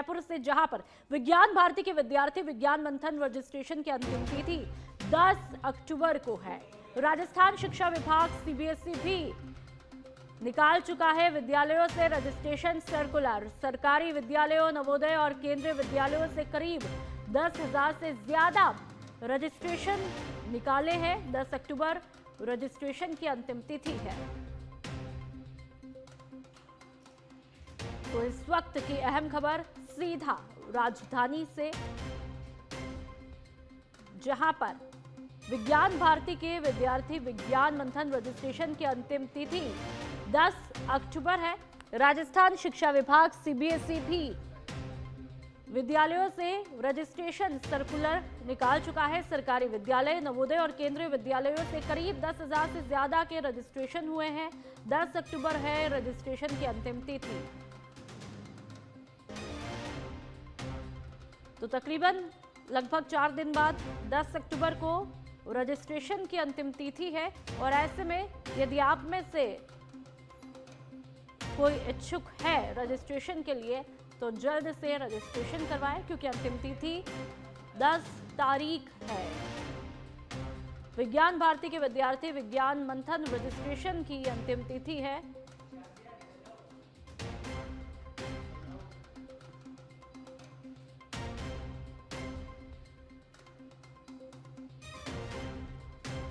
जयपुर से, जहां पर विज्ञान भारती के विद्यार्थी विज्ञान मंथन रजिस्ट्रेशन की अंतिम तिथि 10 अक्टूबर को है। राजस्थान शिक्षा विभाग सीबीएसई भी निकाल चुका है विद्यालयों से रजिस्ट्रेशन सर्कुलर। सरकारी विद्यालयों, नवोदय और केंद्रीय विद्यालयों से करीब 10,000 से ज्यादा रजिस्ट्रेशन निकाले हैं। 10 अक्टूबर रजिस्ट्रेशन की अंतिम तिथि है। तो इस वक्त की अहम खबर सीधा राजधानी से, जहां पर विज्ञान भारती के विद्यार्थी विज्ञान मंथन रजिस्ट्रेशन की अंतिम तिथि 10 अक्टूबर है। राजस्थान शिक्षा विभाग सीबीएसई भी विद्यालयों से रजिस्ट्रेशन सर्कुलर निकाल चुका है। सरकारी विद्यालय, नवोदय और केंद्रीय विद्यालयों से करीब 10,000 से ज्यादा के रजिस्ट्रेशन हुए हैं। 10 अक्टूबर है रजिस्ट्रेशन की अंतिम तिथि। तो तकरीबन लगभग 4 दिन बाद 10 अक्टूबर को रजिस्ट्रेशन की अंतिम तिथि है। और ऐसे में यदि आप में से कोई इच्छुक है रजिस्ट्रेशन के लिए तो जल्द से रजिस्ट्रेशन करवाएं, क्योंकि अंतिम तिथि 10 तारीख है। विज्ञान भारती के विद्यार्थी विज्ञान मंथन रजिस्ट्रेशन की अंतिम तिथि है।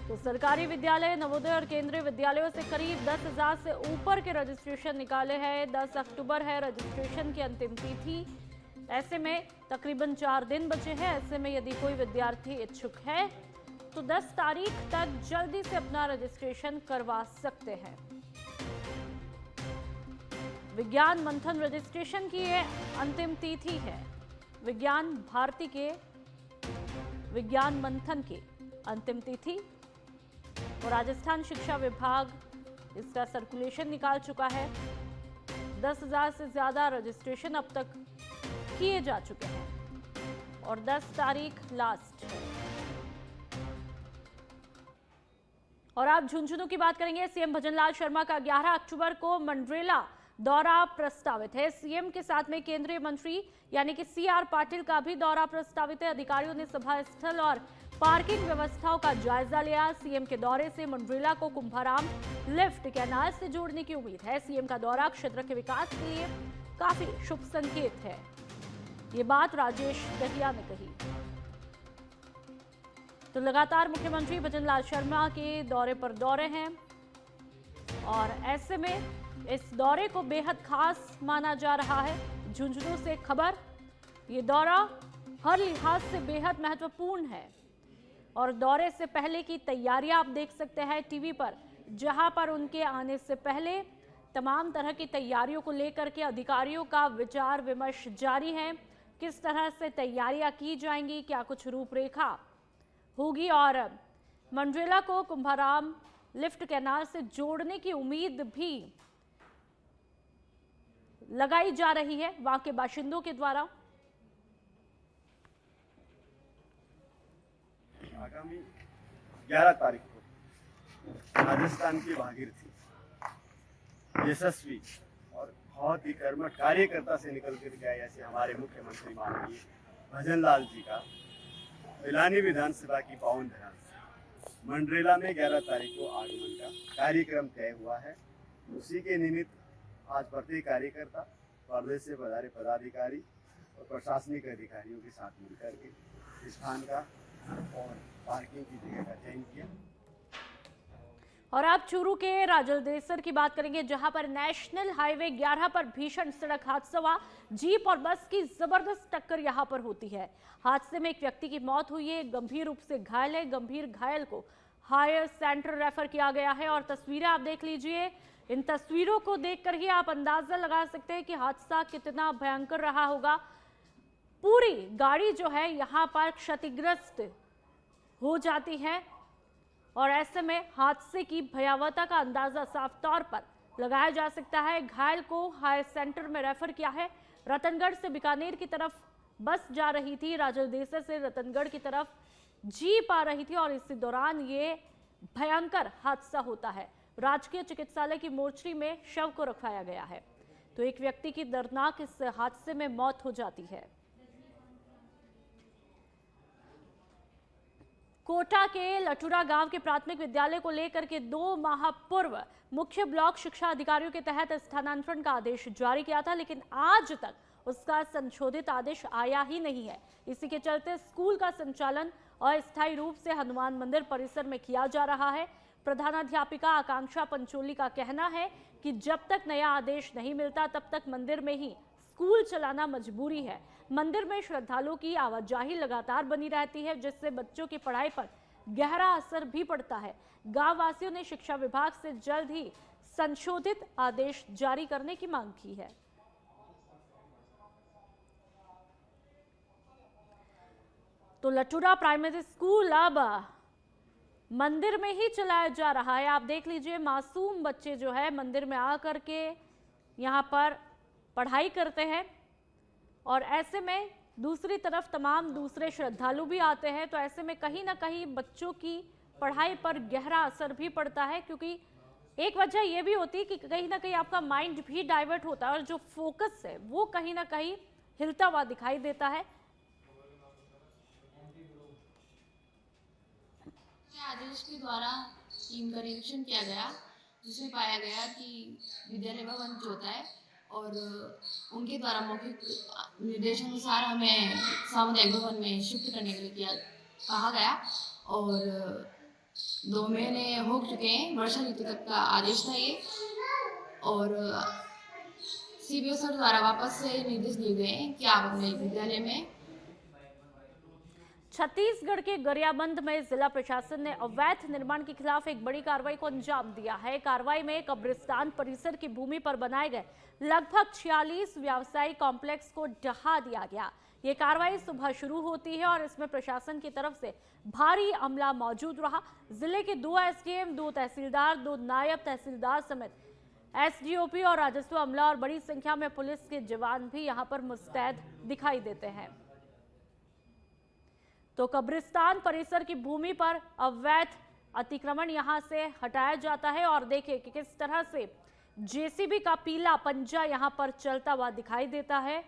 तो सरकारी विद्यालय, नवोदय और केंद्रीय विद्यालयों से करीब 10,000 से ऊपर के रजिस्ट्रेशन निकाले हैं। 10 अक्टूबर है रजिस्ट्रेशन की अंतिम तिथि। ऐसे में तकरीबन 4 दिन बचे हैं। ऐसे में यदि कोई विद्यार्थी इच्छुक है तो 10 तारीख तक जल्दी से अपना रजिस्ट्रेशन करवा सकते हैं। विज्ञान मंथन रजिस्ट्रेशन की ये अंतिम तिथि है। विज्ञान भारती के विज्ञान मंथन की अंतिम तिथि, और राजस्थान शिक्षा विभाग इसका सर्कुलेशन निकाल चुका है। 10,000 से ज्यादा रजिस्ट्रेशन अब तक किए जा चुके हैं और 10 तारीख लास्ट है। और आप झुंझुनू की बात करेंगे। सीएम भजनलाल शर्मा का 11 अक्टूबर को मंडरेला दौरा प्रस्तावित है। सीएम के साथ में केंद्रीय मंत्री यानी कि सीआर पाटिल का भी दौरा प्रस्तावित है। अधिकारियों ने सभा स्थल और पार्किंग व्यवस्थाओं का जायजा लिया। सीएम के दौरे से मंडरेला को कुंभाराम लिफ्ट कैनाल से जोड़ने की उम्मीद है। सीएम का दौरा क्षेत्र के विकास के लिए काफी शुभ संकेत है, ये बात राजेश दहिया ने कही। तो लगातार मुख्यमंत्री भजनलाल शर्मा के दौरे पर दौरे हैं और ऐसे में इस दौरे को बेहद खास माना जा रहा है। झुंझुनू से खबर, ये दौरा हर लिहाज से बेहद महत्वपूर्ण है और दौरे से पहले की तैयारियां आप देख सकते हैं टीवी पर, जहां पर उनके आने से पहले तमाम तरह की तैयारियों को लेकर के अधिकारियों का विचार विमर्श जारी है। किस तरह से तैयारियां की जाएंगी, क्या कुछ रूपरेखा होगी, और मंडरेला को कुंभाराम लिफ्ट कैनाल से जोड़ने की उम्मीद भी लगाई जा रही है वहां के बाशिंदों के द्वारा। आगामी 11 तारीख को राजस्थान की भागीरथी, यशस्वी और बहुत ही कर्मठ कार्यकर्ता से निकल कर गया ऐसे हमारे मुख्यमंत्री माननीय भजनलाल जी का पिलानी विधानसभा की पावन धरा मंडरेला में 11 तारीख को आगमन का कार्यक्रम तय हुआ है। उसी के निमित्त आज प्रत्येक कार्यकर्ता, प्रदेश से पधारे पदाधिकारी और प्रशासनिक अधिकारियों के साथ मिलकर के स्थान का और पार्किंग की जगह का चयन किया। और आप चूरू के राजलदेसर की बात करेंगे, जहां पर नेशनल हाईवे 11 पर भीषण सड़क हादसा हुआ। जीप और बस की जबरदस्त टक्कर यहां पर होती है। हादसे में एक व्यक्ति की मौत हुई है, गंभीर रूप से घायल है। गंभीर घायल को हायर सेंटर रेफर किया गया है। और तस्वीरें आप देख लीजिए, इन तस्वीरों को देखकर ही आप अंदाजा लगा सकते हैं कि हादसा कितना भयंकर रहा होगा। पूरी गाड़ी जो है यहां पर क्षतिग्रस्त हो जाती है और ऐसे में हादसे की भयावहता का अंदाजा साफ तौर पर लगाया जा सकता है। घायल को हायर सेंटर में रेफर किया है। रतनगढ़ से बीकानेर की तरफ बस जा रही थी, राजलदेसर से रतनगढ़ की तरफ जीप आ रही थी और इसी दौरान ये भयंकर हादसा होता है। राजकीय चिकित्सालय की मोर्चरी में शव को रखवाया गया है। तो तो एक व्यक्ति की दर्दनाक इस हादसे में मौत हो जाती है। कोटा के लटूरा गांव के प्राथमिक विद्यालय को लेकर के 2 माह पूर्व मुख्य ब्लॉक शिक्षा अधिकारियों के तहत स्थानांतरण का आदेश जारी किया था, लेकिन आज तक उसका संशोधित आदेश आया ही नहीं है। इसी के चलते स्कूल का संचालन अस्थायी रूप से हनुमान मंदिर परिसर में किया जा रहा है। प्रधानाध्यापिका आकांक्षा पंचोली का कहना है कि जब तक नया आदेश नहीं मिलता तब तक मंदिर में ही स्कूल चलाना मजबूरी है। मंदिर में श्रद्धालुओं की आवाजाही लगातार बनी रहती है, जिससे बच्चों की पढ़ाई पर गहरा असर भी पड़ता है। गांव वासियों ने शिक्षा विभाग से जल्द ही संशोधित आदेश जारी करने की मांग की है। तो लटूरा प्राइमरी स्कूल अब मंदिर में ही चलाया जा रहा है। आप देख लीजिए, मासूम बच्चे जो है मंदिर में आकर के यहाँ पर पढ़ाई करते हैं और ऐसे में दूसरी तरफ तमाम दूसरे श्रद्धालु भी आते हैं, तो ऐसे में कहीं ना कहीं बच्चों की पढ़ाई पर गहरा असर भी पड़ता है, क्योंकि एक वजह यह भी होती है कि कहीं ना कहीं आपका माइंड भी डाइवर्ट होता है और जो फोकस है वो कहीं ना कहीं हिलता हुआ दिखाई देता है। आदेश के द्वारा टीम का निरीक्षण किया गया, जिसमें पाया गया कि विद्यालय भवन जो होता है और उनके द्वारा मौखिक निर्देशानुसार हमें सामुदायिक भवन में शिफ्ट करने के लिए कहा गया और 2 महीने हो चुके हैं। वर्षा ऋतु तक का आदेश था ये और सीबीओ सर द्वारा वापस से निर्देश दिए गए हैं कि आप अपने विद्यालय में। छत्तीसगढ़ के गरियाबंद में जिला प्रशासन ने अवैध निर्माण के खिलाफ एक बड़ी कार्रवाई को अंजाम दिया है। कार्रवाई में कब्रिस्तान परिसर की भूमि पर बनाए गए लगभग 46 व्यावसायिक कॉम्प्लेक्स को ढहा दिया गया। ये कार्रवाई सुबह शुरू होती है और इसमें प्रशासन की तरफ से भारी अमला मौजूद रहा। जिले के 2 एसडीएम, 2 तहसीलदार, 2 नायब तहसीलदार समेत एसडीओपी और राजस्व अमला और बड़ी संख्या में पुलिस के जवान भी यहाँ पर मुस्तैद दिखाई देते हैं। तो कब्रिस्तान परिसर की भूमि पर अवैध अतिक्रमण यहां से हटाया जाता है और देखिए कि किस तरह से जेसीबी का पीला पंजा यहां पर चलता हुआ दिखाई देता है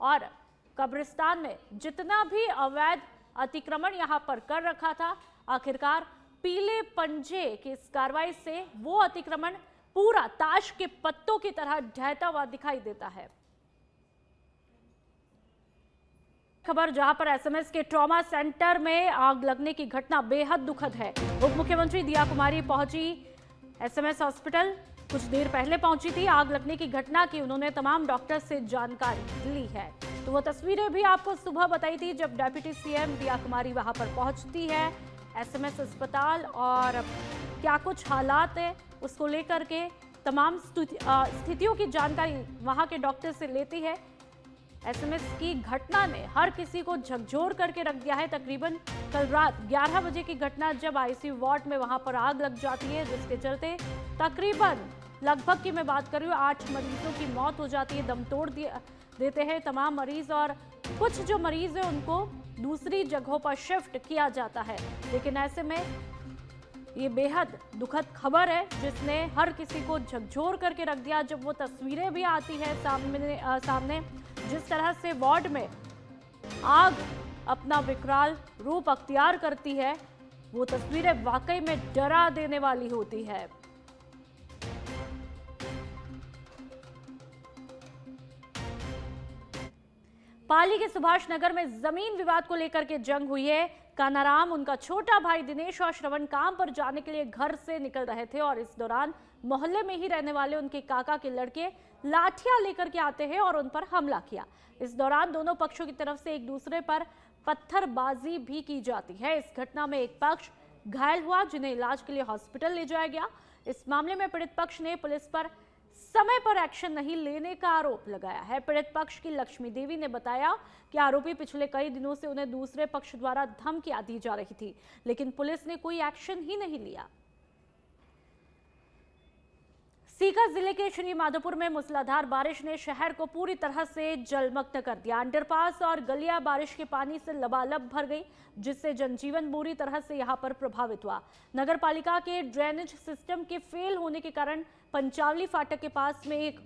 और कब्रिस्तान में जितना भी अवैध अतिक्रमण यहां पर कर रखा था, आखिरकार पीले पंजे की इस कार्रवाई से वो अतिक्रमण पूरा ताश के पत्तों की तरह ढहता हुआ दिखाई देता है। खबर जहां पर एसएमएस के ट्रॉमा सेंटर में आग लगने की घटना बेहद दुखद है। उप मुख्यमंत्री दिया कुमारी पहुंची एसएमएस हॉस्पिटल, कुछ देर पहले पहुंची थी। आग लगने की घटना की उन्होंने तमाम डॉक्टर से जानकारी ली है। तो वो तस्वीरें भी आपको सुबह बताई थी जब डिप्टी सीएम दिया कुमारी वहां पर पहुंचती है एसएमएस अस्पताल और क्या कुछ हालात है उसको लेकर के तमाम स्थितियों की जानकारी वहां के डॉक्टर से लेती है। एसएमएस की घटना ने हर किसी को झकझोर करके रख दिया है। तकरीबन कल रात 11 बजे की घटना जब आईसीयू वार्ड में वहां पर आग लग जाती है, जिसके चलते तकरीबन लगभग की मैं बात कर रही हूँ 8 मरीजों की मौत हो जाती है। दम तोड़ देते हैं तमाम मरीज और कुछ जो मरीज है उनको दूसरी जगहों पर शिफ्ट किया जाता है। लेकिन ऐसे में ये बेहद दुखद खबर है जिसने हर किसी को झकझोर करके रख दिया। जब वो तस्वीरें भी आती है सामने जिस तरह से वार्ड में आग अपना विकराल रूप अख्तियार करती है, वो तस्वीरें वाकई में डरा देने वाली होती है। पाली के सुभाष नगर में जमीन विवाद को लेकर के जंग हुई है। कानाराम, उनका छोटा भाई दिनेश और श्रवण काम पर जाने के लिए घर से निकल रहे थे और इस दौरान मोहल्ले में ही रहने वाले उनके काका के लड़के लाठियां लेकर के आते हैं और उन पर हमला किया। इस दौरान दोनों पक्षों की तरफ से एक दूसरे पर पत्थरबाजी भी की जाती है। इस घटना में एक पक्ष घायल हुआ जिन्हें इलाज के लिए हॉस्पिटल ले जाया गया। इस मामले में पीड़ित पक्ष ने पुलिस पर समय पर एक्शन नहीं लेने का आरोप लगाया है। पीड़ित पक्ष की लक्ष्मी देवी ने बताया कि आरोपी पिछले कई दिनों से उन्हें दूसरे पक्ष द्वारा धमकियां दी जा रही थी, लेकिन पुलिस ने कोई एक्शन ही नहीं लिया। सीकर जिले के श्री माधोपुर में मूसलाधार बारिश ने शहर को पूरी तरह से जलमग्न कर दिया। अंडरपास और गलियां बारिश के पानी से लबालब भर गई, जिससे जनजीवन बुरी तरह से यहां पर प्रभावित हुआ। नगर पालिका के ड्रेनेज सिस्टम के फेल होने के कारण पंचावली फाटक के पास में एक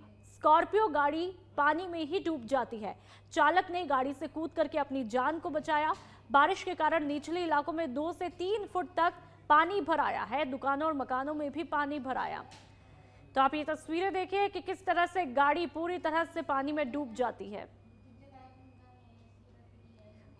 स्कॉर्पियो गाड़ी पानी में ही डूब जाती है। चालक ने गाड़ी से कूद करके अपनी जान को बचाया। बारिश के कारण निचले इलाकों में 2 से 3 फुट तक पानी भर आया है। दुकानों और मकानों में भी पानी भर आया। तो आप ये तस्वीरें देखिए कि किस तरह से गाड़ी पूरी तरह से पानी में डूब जाती है।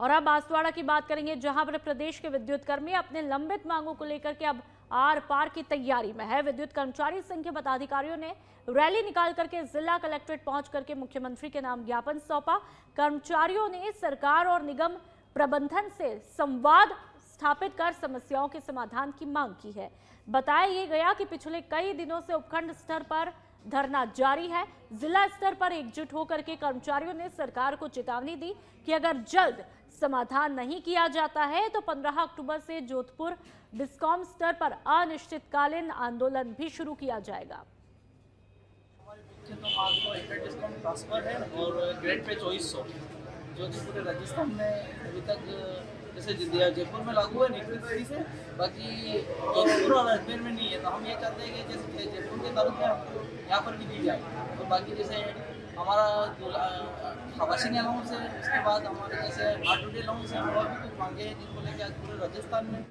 और अब बांसवाड़ा की बात करेंगे, जहां पर प्रदेश के विद्युत कर्मी अपने लंबित मांगों को लेकर के अब आर पार की तैयारी में है। विद्युत कर्मचारी संघ के पदाधिकारियों ने रैली निकाल करके जिला कलेक्ट्रेट पहुंच करके मुख्यमंत्री के नाम ज्ञापन सौंपा। कर्मचारियों ने सरकार और निगम प्रबंधन से संवाद स्थापित कर समस्याओं के समाधान की मांग की है। बताया ये गया कि पिछले कई दिनों से उपखंड स्तर पर धरना जारी है। जिला स्तर पर एकजुट होकर के कर्मचारियों ने सरकार को चेतावनी दी कि अगर जल्द समाधान नहीं किया जाता है तो 15 अक्टूबर से जोधपुर डिस्कॉम स्तर पर अनिश्चितकालीन आंदोलन भी शुरू किया जाएगा। हमारी मुख्य तो मांग तो इंटर डिस्कॉम ट्रांसफर है और ग्रेड पे 2400 जो कि पूरे राजस्थान में अभी तक जैसे जयपुर में लागू है निश्चित तरीके से, बाकी जोधपुर और अजमेर में नहीं है। तो हम ये चाहते हैं कि जैसे जयपुर के ताल्लुक में यहाँ पर भी दी जाए। तो बाकी जैसे हमारा हाउसिंग अलाउंस है, उसके बाद हमारे जैसे R2D अलाउंस है, और भी कुछ मांगे हैं जिनको लेकर आज पूरे राजस्थान में।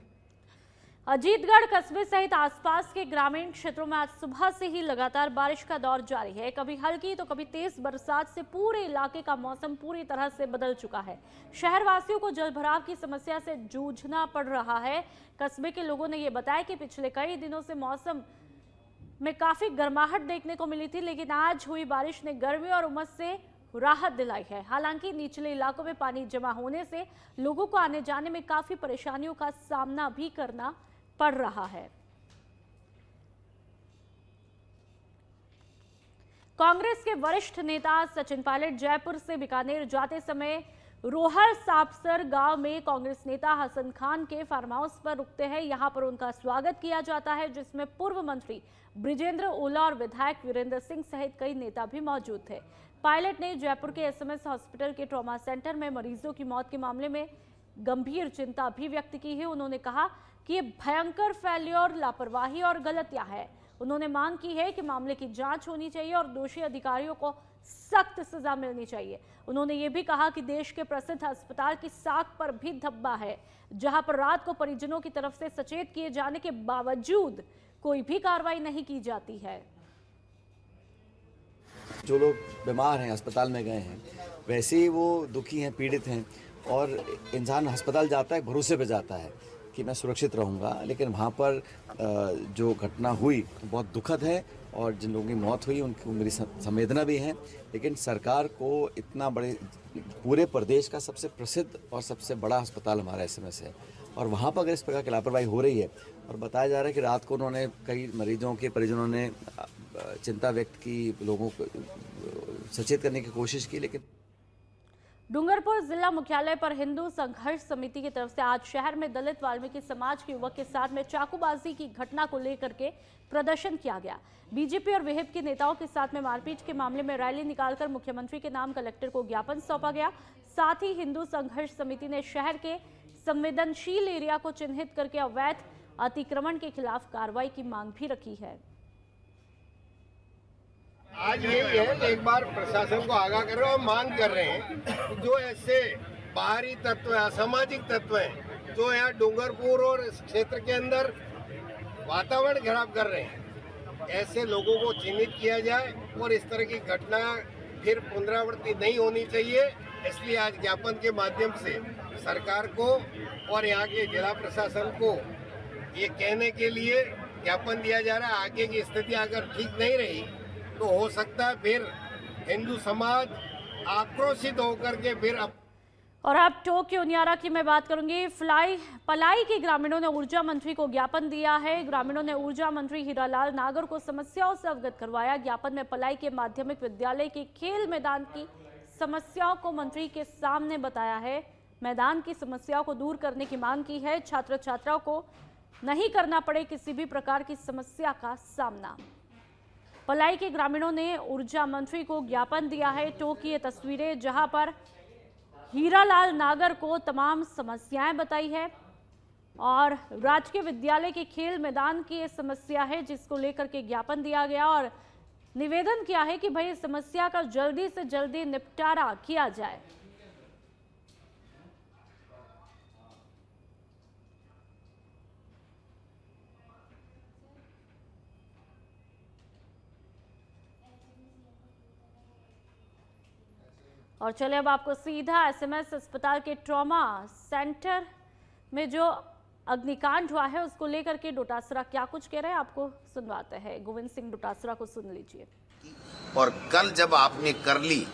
अजीतगढ़ कस्बे सहित आसपास के ग्रामीण क्षेत्रों में आज सुबह से ही लगातार बारिश का दौर जारी है। कभी हल्की तो कभी तेज बरसात से पूरे इलाके का मौसम पूरी तरह से बदल चुका है। शहरवासियों को जलभराव की समस्या से जूझना पड़ रहा है। कस्बे के लोगों ने यह बताया कि पिछले कई दिनों से मौसम में काफी गर्माहट देखने को मिली थी, लेकिन आज हुई बारिश ने गर्मी और उमस से राहत दिलाई है। हालांकि निचले इलाकों में पानी जमा होने से लोगों को आने जाने में काफी परेशानियों का सामना भी करना पड़ रहा है। कांग्रेस के वरिष्ठ नेता सचिन पायलट जयपुर से बीकानेर जाते समय रोहर सापसर गांव में कांग्रेस नेता हसन खान के फार्म हाउस पर रुकते हैं। यहां पर उनका स्वागत किया जाता है, जिसमें पूर्व मंत्री ब्रिजेंद्र ओला और विधायक वीरेंद्र सिंह सहित कई नेता भी मौजूद थे। पायलट ने जयपुर के एसएमएस हॉस्पिटल के ट्रॉमा सेंटर में मरीजों की मौत के मामले में गंभीर चिंता भी व्यक्त की है। उन्होंने कहा कि ये भयंकर फेल्योर, लापरवाही और गलतियां है। उन्होंने मांग की है कि मामले की जांच होनी चाहिए और दोषी अधिकारियों को सख्त सजा मिलनी चाहिए। उन्होंने ये भी कहा कि देश के प्रसिद्ध अस्पताल की साख पर भी धब्बा है, जहां पर रात को परिजनों की तरफ से सचेत किए जाने के बावजूद कोई भी कार्रवाई नहीं की जाती है। जो लोग बीमार हैं, अस्पताल में गए हैं, वैसे ही वो दुखी हैं, पीड़ित हैं। और इंसान अस्पताल जाता है, भरोसे पे जाता है कि मैं सुरक्षित रहूंगा, लेकिन वहाँ पर जो घटना हुई बहुत दुखद है और जिन लोगों की मौत हुई उनको मेरी संवेदना भी है। लेकिन सरकार को इतना बड़े पूरे प्रदेश का सबसे प्रसिद्ध और सबसे बड़ा अस्पताल हमारा एसएमएस है, और वहाँ पर अगर इस प्रकार की लापरवाही हो रही है और बताया जा रहा है कि रात को उन्होंने कई मरीजों के परिजनों ने चिंता व्यक्त की, लोगों को सचेत करने की कोशिश की, लेकिन डूंगरपुर जिला मुख्यालय पर हिंदू संघर्ष समिति की तरफ से आज शहर में दलित वाल्मीकि समाज के युवक के साथ में चाकूबाजी की घटना को लेकर के प्रदर्शन किया गया। बीजेपी और विहिप के नेताओं के साथ में मारपीट के मामले में रैली निकालकर मुख्यमंत्री के नाम कलेक्टर को ज्ञापन सौंपा गया। साथ ही हिंदू संघर्ष समिति ने शहर के संवेदनशील एरिया को चिन्हित करके अवैध अतिक्रमण के खिलाफ कार्रवाई की मांग भी रखी है। आज यही है कि एक बार प्रशासन को आगाह कर रहे हैं और मांग कर रहे हैं कि जो ऐसे बाहरी तत्व हैं, असामाजिक तत्व हैं, जो यहाँ डूंगरपुर और इस क्षेत्र के अंदर वातावरण खराब कर रहे हैं, ऐसे लोगों को चिन्हित किया जाए और इस तरह की घटना फिर पुनरावृत्ति नहीं होनी चाहिए। इसलिए आज ज्ञापन के माध्यम से सरकार को और यहाँ के जिला प्रशासन को ये कहने के लिए ज्ञापन दिया जा रहा है, आगे की स्थिति अगर ठीक नहीं रही तो हो सकता है फिर हिंदू समाज आक्रोशित होकर के फिर और अब टोक्यो उनियारा की मैं बात करूंगी। पलाई के ग्रामीणों ने ऊर्जा मंत्री को ज्ञापन दिया है। ग्रामीणों ने ऊर्जा मंत्री हीरालाल नागर को समस्याओं से अवगत करवाया। ज्ञापन में पलाई के माध्यमिक विद्यालय के खेल मैदान की समस्याओं को मंत्री के सामने बताया है। मैदान की समस्याओं को दूर करने की मांग की है। छात्र छात्राओं को नहीं करना पड़े किसी भी प्रकार की समस्या का सामना। पलाई के ग्रामीणों ने ऊर्जा मंत्री को ज्ञापन दिया है। टोक्यो तस्वीरें जहां पर हीरालाल नागर को तमाम समस्याएं बताई है और राजकीय विद्यालय के खेल मैदान की ये समस्या है जिसको लेकर के ज्ञापन दिया गया। और निवेदन किया है कि भाई इस समस्या का जल्दी से जल्दी निपटारा किया जाए। और चलिए अब आपको सीधा एसएमएस अस्पताल के ट्रॉमा सेंटर में जो अग्निकांड हुआ है उसको लेकर के डोटासरा क्या कुछ कह रहे हैं आपको सुनवाते हैं। गोविंद सिंह डोटासरा को सुन लीजिए। और कल जब आपने कर ली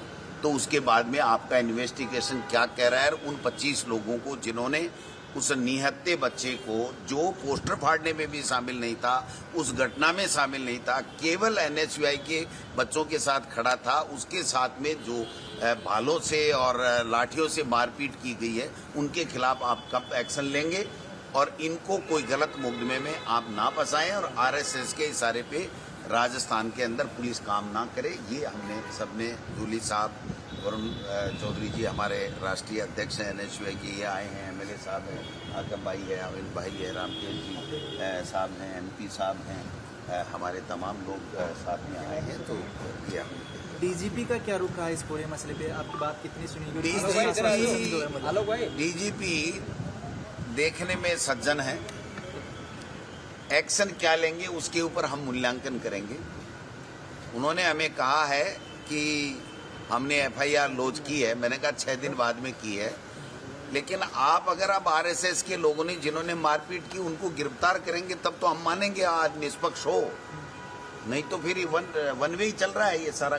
तो उसके बाद में आपका इन्वेस्टिगेशन क्या कह रहा है? उन 25 लोगों को जिन्होंने उस निहत्थे बच्चे को, जो पोस्टर फाड़ने में भी शामिल नहीं था, उस घटना में शामिल नहीं था, केवल एनएसयूआई के बच्चों के साथ खड़ा था, उसके साथ में जो भालों से और लाठियों से मारपीट की गई है, उनके खिलाफ आप कब एक्शन लेंगे? और इनको कोई गलत मुकदमे में आप ना फंसाएं और आरएसएस के इशारे पे राजस्थान के अंदर पुलिस काम ना करे। ये हमने सबने, जूली साहब, वरुण चौधरी जी हमारे राष्ट्रीय अध्यक्ष हैं एनएसयूआई के, ये आए हैं, एमएलए साहब हैं, आकम भाई है, अमित भाई है, रामकेश जी साहब हैं, एमपी साहब हैं, हमारे तमाम लोग साथ में आए हैं। तो ये हम डीजीपी का क्या रुख रहा है इस पूरे मसले पे? आपकी बात कितनी सुनी गई? डीजीपी देखने में सज्जन है, एक्शन क्या लेंगे उसके ऊपर हम मूल्यांकन करेंगे। उन्होंने हमें कहा है कि हमने एफआईआर लॉन्च की है, मैंने कहा 6 दिन बाद में की है, लेकिन आप अगर आप आरएसएस के लोगों ने जिन्होंने मारपीट की उनको गिरफ्तार करेंगे तब तो हम मानेंगे आज निष्पक्ष हो, नहीं तो फिर वन वे ही चल रहा है ये सारा।